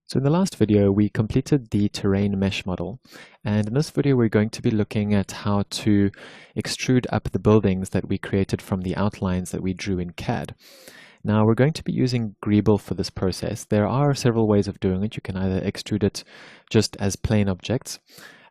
So in the last video, we completed the terrain mesh model. And in this video, we're going to be looking at how to extrude up the buildings that we created from the outlines that we drew in CAD. Now, we're going to be using Greeble for this process. There are several ways of doing it. You can either extrude it just as plain objects.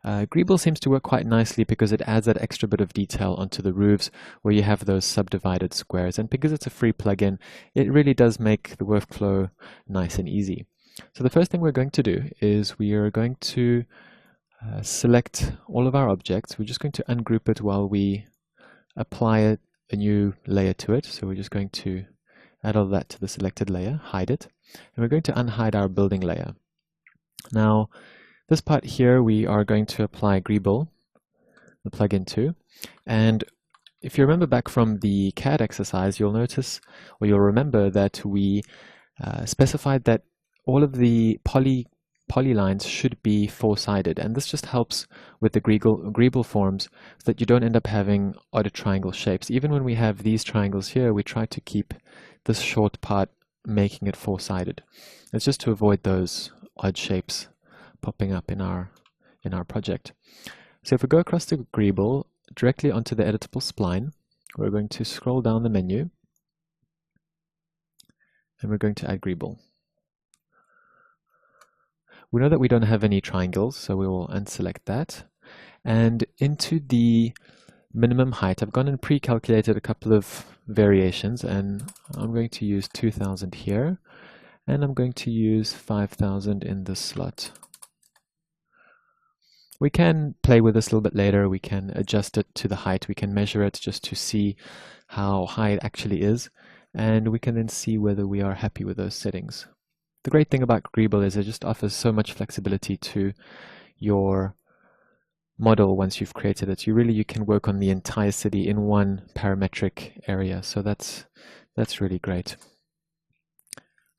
Greeble seems to work quite nicely because it adds that extra bit of detail onto the roofs where you have those subdivided squares. And because it's a free plugin, it really does make the workflow nice and easy. So the first thing we're going to do is we are going to select all of our objects. We're just going to ungroup it while we apply a new layer to it. So we're just going to add all that to the selected layer, hide it, and we're going to unhide our building layer. Now, this part here we are going to apply Greeble, the plugin to, and if you remember back from the CAD exercise, you'll notice, or you'll remember that we specified that all of the polylines should be four-sided, and this just helps with the Greeble forms so that you don't end up having odd triangle shapes. Even when we have these triangles here, we try to keep this short part making it four-sided. It's just to avoid those odd shapes popping up in our project. So if we go across to Greeble, directly onto the editable spline, we're going to scroll down the menu, and we're going to add Greeble. We know that we don't have any triangles, so we will unselect that. And into the minimum height, I've gone and pre-calculated a couple of variations, and I'm going to use 2000 here, and I'm going to use 5000 in this slot. We can play with this a little bit later. We can adjust it to the height. We can measure it just to see how high it actually is, and we can then see whether we are happy with those settings. The great thing about Greeble is it just offers so much flexibility to your model once you've created it. You can work on the entire city in one parametric area, so that's really great.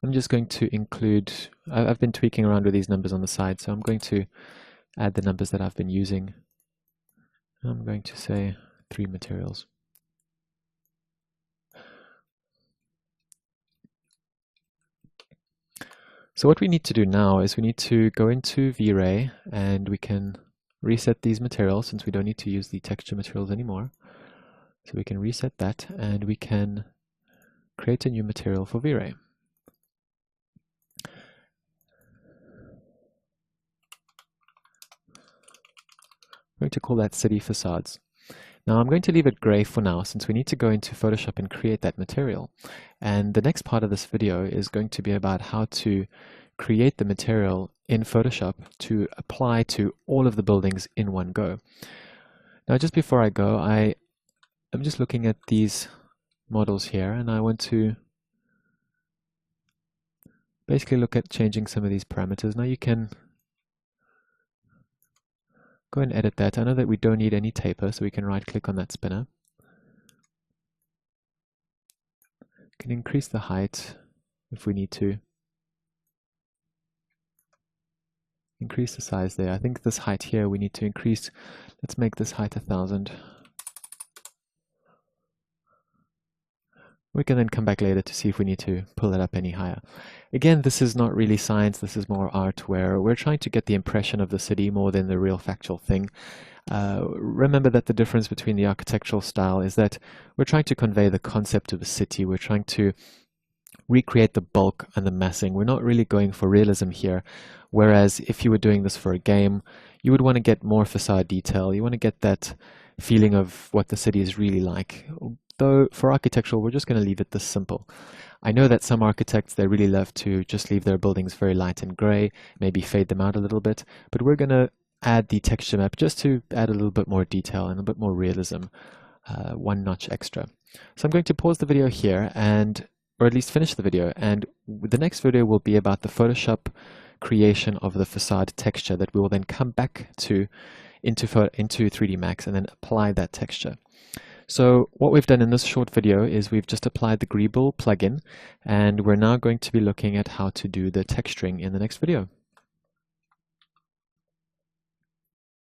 I'm just going to include, I've been tweaking around with these numbers on the side, so I'm going to add the numbers that I've been using. I'm going to say 3 materials. So what we need to do now is we need to go into V-Ray and we can reset these materials since we don't need to use the texture materials anymore. So we can reset that and we can create a new material for V-Ray. I'm going to call that City Facades. Now I'm going to leave it gray for now since we need to go into Photoshop and create that material. And the next part of this video is going to be about how to create the material in Photoshop to apply to all of the buildings in one go. Now just before I go, I'm just looking at these models here and I want to basically look at changing some of these parameters. Now you can go and edit that. I know that we don't need any taper, so we can right click on that spinner. We can increase the height if we need to. Increase the size there. I think this height here we need to increase. Let's make this height 1000. We can then come back later to see if we need to pull it up any higher. Again, this is not really science, this is more art where we're trying to get the impression of the city more than the real factual thing. Remember that the difference between the architectural style is that we're trying to convey the concept of a city. We're trying to recreate the bulk and the massing. We're not really going for realism here. Whereas if you were doing this for a game, you would want to get more facade detail. You want to get that feeling of what the city is really like. Though for architectural, we're just going to leave it this simple. I know that some architects, they really love to just leave their buildings very light and gray, maybe fade them out a little bit, but we're going to add the texture map just to add a little bit more detail and a bit more realism, one notch extra. So I'm going to pause the video here or at least finish the video, and the next video will be about the Photoshop creation of the facade texture that we will then come back to into 3D Max and then apply that texture. So what we've done in this short video is we've just applied the Greeble plugin, and we're now going to be looking at how to do the texturing in the next video.